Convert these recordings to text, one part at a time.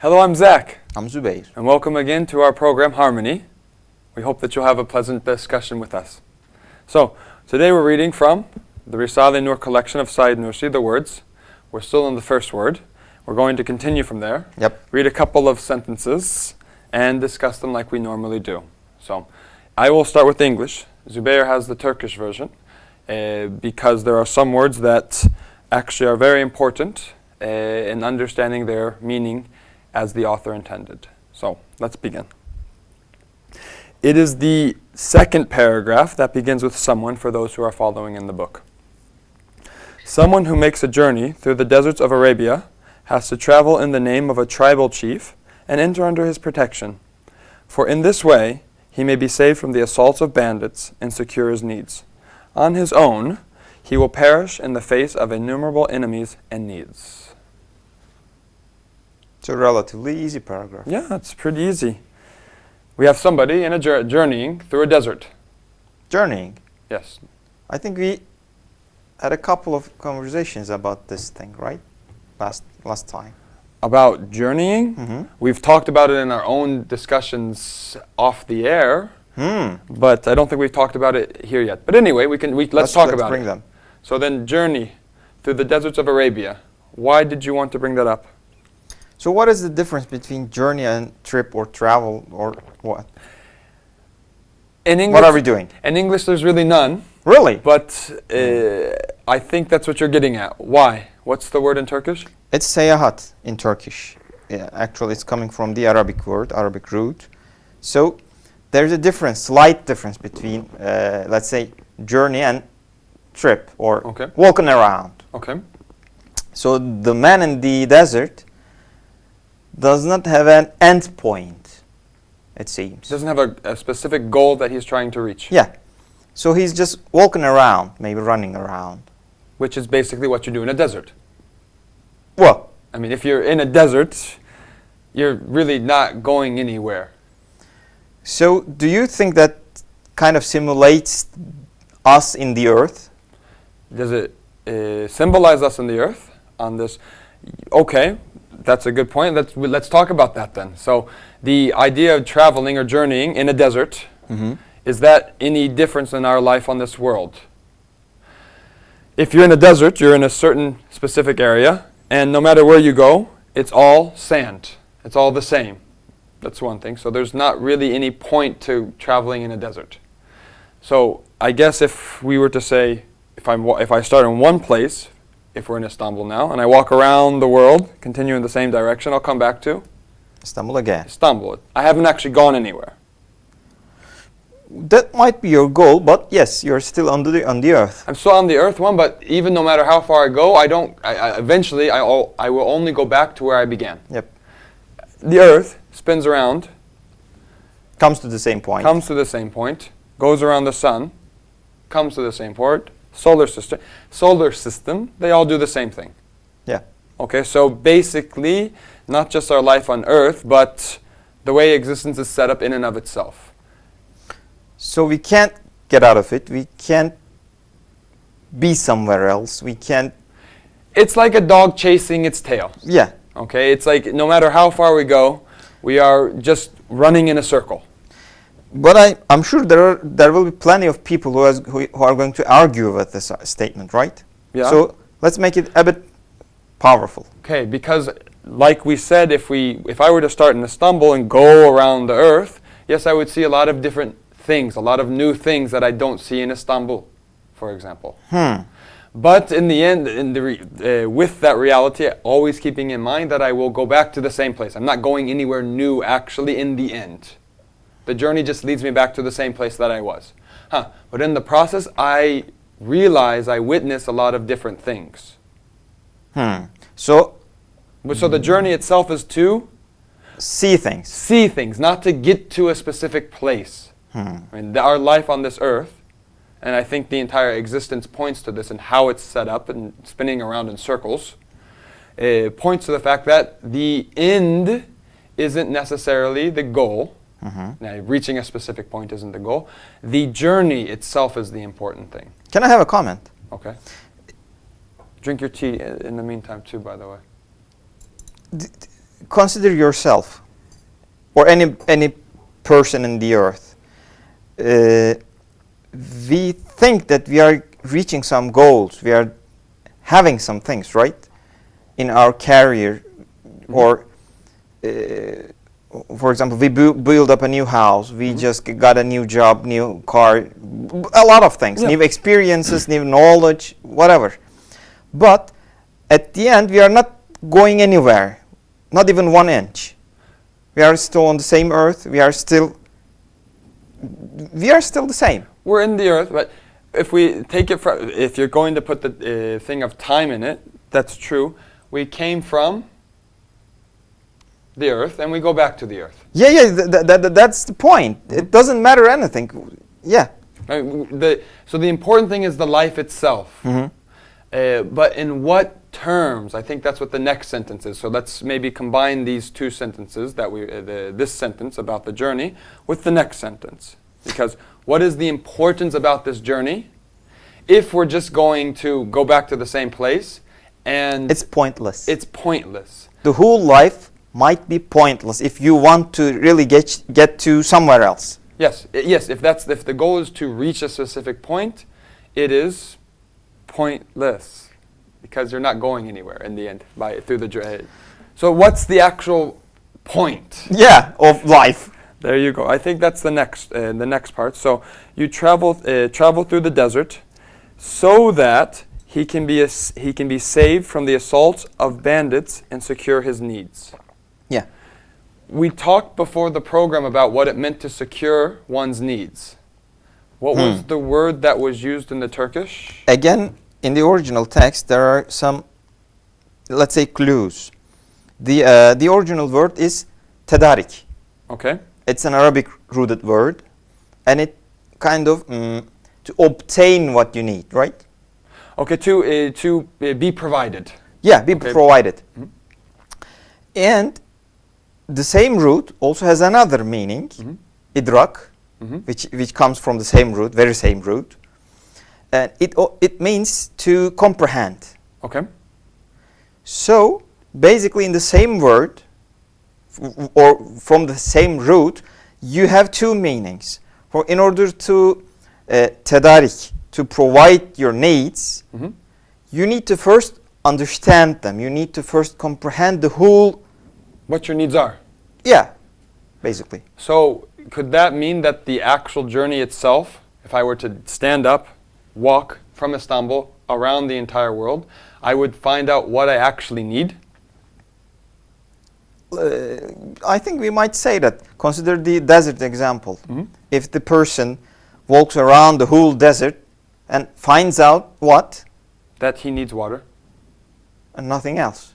Hello, I'm Zach. I'm Zubair. And welcome again to our program, Harmony. We hope that you'll have a pleasant discussion with us. So, today we're reading from the Risale Nur collection of Sayyid Nursi, the words. We're still in the first word. We're going to continue from there. Yep. Read a couple of sentences and discuss them like we normally do. So, I will start with the English. Zubair has the Turkish version because there are some words that actually are very important in understanding their meaning as the author intended. So, let's begin. It is the second paragraph that begins with someone for those who are following in the book. Someone who makes a journey through the deserts of Arabia has to travel in the name of a tribal chief and enter under his protection. For in this way, he may be saved from the assaults of bandits and secure his needs. On his own, he will perish in the face of innumerable enemies and needs. It's a relatively easy paragraph. Yeah, it's pretty easy. We have somebody in a journeying through a desert. Journeying. Yes. I think we had a couple of conversations about this thing, right? Last time. About journeying? Mm-hmm. We've talked about it in our own discussions off the air, but I don't think we've talked about it here yet. But anyway, let's talk about bring it. them. So then, journey through the deserts of Arabia. Why did you want to bring that up? So what is the difference between journey and trip or travel or what? In English, What are we doing? In English, there's really none. Really? But I think that's what you're getting at. Why? What's the word in Turkish? It's seyahat in Turkish. Yeah, actually, it's coming from the Arabic word, Arabic root. So there's a difference, slight difference between, let's say, journey and trip or walking around. Okay. So the man in the desert does not have an end point, it seems. Doesn't have a specific goal that he's trying to reach. Yeah. So he's just walking around, maybe running around. Which is basically what you do in a desert. Well, I mean, if you're in a desert, you're really not going anywhere. so do you think that kind of simulates us in the earth? Does it symbolize us in the earth on this? Okay, that's a good point. Let's talk about that then. So the idea of traveling or journeying in a desert, is that any difference in our life on this world? If you're in a desert, you're in a certain specific area, and no matter where you go, it's all sand. It's all the same. That's one thing. So there's not really any point to traveling in a desert. So I guess if we were to say, if I start in one place, if we're in Istanbul now, and I walk around the world, continue in the same direction, I'll come back to Istanbul again. Istanbul. I haven't actually gone anywhere. That might be your goal, but yes, you're still on the earth. I'm still on the earth one, but even no matter how far I go, eventually I will only go back to where I began. Yep. The earth spins around, Comes to the same point. comes to the same point, goes around the sun, comes to the same point, solar system, they all do the same thing. Yeah. Okay, so basically, not just our life on earth, but the way existence is set up in and of itself. So we can't get out of it. We can't be somewhere else. We can't. It's like a dog chasing its tail. Yeah. Okay, it's like no matter how far we go, we are just running in a circle. But I'm sure there will be plenty of people who are going to argue with this statement, right? Yeah. So let's make it a bit powerful. Okay, because like we said, if I were to start in Istanbul and go around the earth, yes, I would see a lot of different things, a lot of new things that I don't see in Istanbul, for example. But in the end, with that reality, always keeping in mind that I will go back to the same place. I'm not going anywhere new, actually, in the end. The journey just leads me back to the same place that I was. But in the process, I realize, I witness a lot of different things. So the journey itself is to see things. See things, not to get to a specific place. I mean, our life on this earth, and I think the entire existence points to this and how it's set up and spinning around in circles, points to the fact that the end isn't necessarily the goal. Now, reaching a specific point isn't the goal. The journey itself is the important thing. Can I have a comment? Okay. Drink your tea in the meantime too, by the way. consider yourself or any person in the earth, we think that we are reaching some goals, we are having some things, right, in our career, or for example, we build up a new house, we just got a new job, new car, a lot of things, new experiences, new knowledge, whatever. But at the end, we are not going anywhere, not even 1 inch. We are still on the same earth, we are still the same. We're in the earth, but if we take it from, if you're going to put the thing of time in it, that's true. We came from the earth and we go back to the earth. Yeah, that's the point. It doesn't matter anything. Yeah. So the important thing is the life itself. But in what terms? I think that's what the next sentence is. So let's maybe combine these two sentences, that this sentence about the journey with the next sentence. Because what is the importance about this journey if we're just going to go back to the same place? And it's pointless. It's pointless. The whole life might be pointless if you want to really get to somewhere else. Yes, yes. If the goal is to reach a specific point, it is pointless because you're not going anywhere in the end through the journey. So what's the actual point? Yeah, of life. There you go. I think that's the next part. So you travel through the desert, so that he can be saved from the assaults of bandits and secure his needs. Yeah. We talked before the program about what it meant to secure one's needs. What was the word that was used in the Turkish? Again, in the original text, there are some, let's say, clues. The original word is tedarik. Okay. It's an Arabic-rooted word, and it kind of to obtain what you need, right? Okay, to be provided. Yeah, be provided. And the same root also has another meaning, idrak, which comes from the same root, very same root. And it means to comprehend. Okay. So basically, in the same word, or from the same root, you have two meanings. In order to tedarik, to provide your needs, you need to first understand them. You need to first comprehend the whole. What your needs are. Yeah, basically. So could that mean that the actual journey itself, if I were to stand up, walk from Istanbul around the entire world, I would find out what I actually need? I think we might say that. Consider the desert example. If the person walks around the whole desert and finds out what? That he needs water. And nothing else.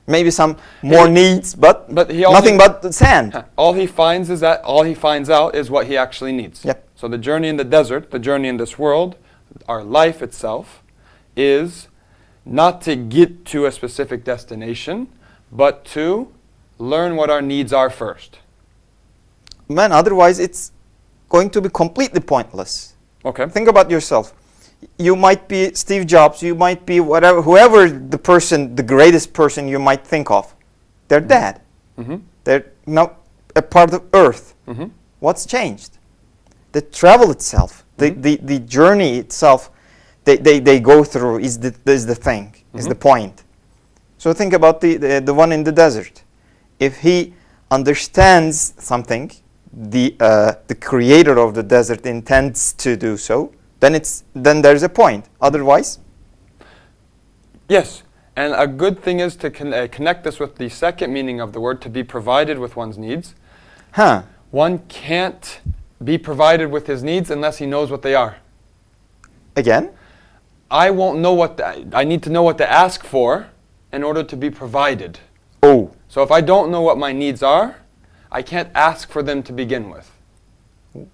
Maybe some more needs, but nothing but sand. All he finds out is what he actually needs. Yep. So the journey in the desert, the journey in this world, our life itself, is not to get to a specific destination, but to learn what our needs are first. Man, otherwise it's going to be completely pointless. Okay. Think about yourself. You might be Steve Jobs, you might be whoever the person, the greatest person you might think of. They're dead. They're not a part of Earth. What's changed? The travel itself, the journey itself, they go through is the thing, is the point. So think about the one in the desert. If he understands something, the creator of the desert intends to do so, then there's a point. Otherwise, yes. And a good thing is to connect this with the second meaning of the word, to be provided with one's needs. One can't be provided with his needs unless he knows what they are. Again? I won't know I need to know what to ask for in order to be provided. Oh. So if I don't know what my needs are, I can't ask for them to begin with.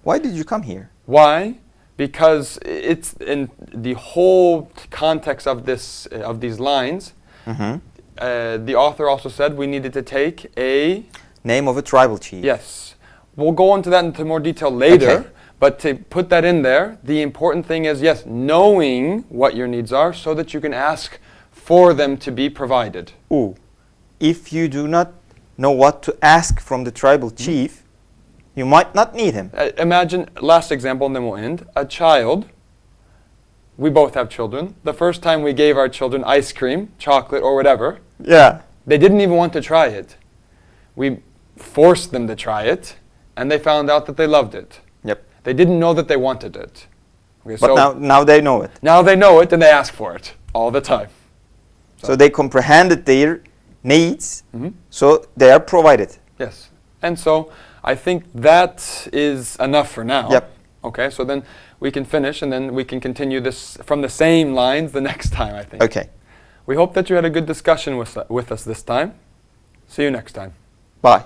Why did you come here? Why? Because it's in the whole context of these lines. The author also said we needed to take a name of a tribal chief. Yes, we'll go into that into more detail later. Okay. But to put that in there, the important thing is yes, knowing what your needs are, so that you can ask for them to be provided. Ooh, if you do not know what to ask from the tribal chief, you might not need him. Imagine, last example and then we'll end. A child, we both have children. The first time we gave our children ice cream, chocolate, or whatever, Yeah. they didn't even want to try it. We forced them to try it, and they found out that they loved it. Yep. They didn't know that they wanted it. Okay, But now they know it. now they know it and they ask for it all the time. So they comprehended their needs, Mhm. so they are provided. Yes. And so I think that is enough for now. Yep. Okay, so then we can finish and then we can continue this from the same lines the next time, I think. Okay. We hope that you had a good discussion with us this time. See you next time. Bye.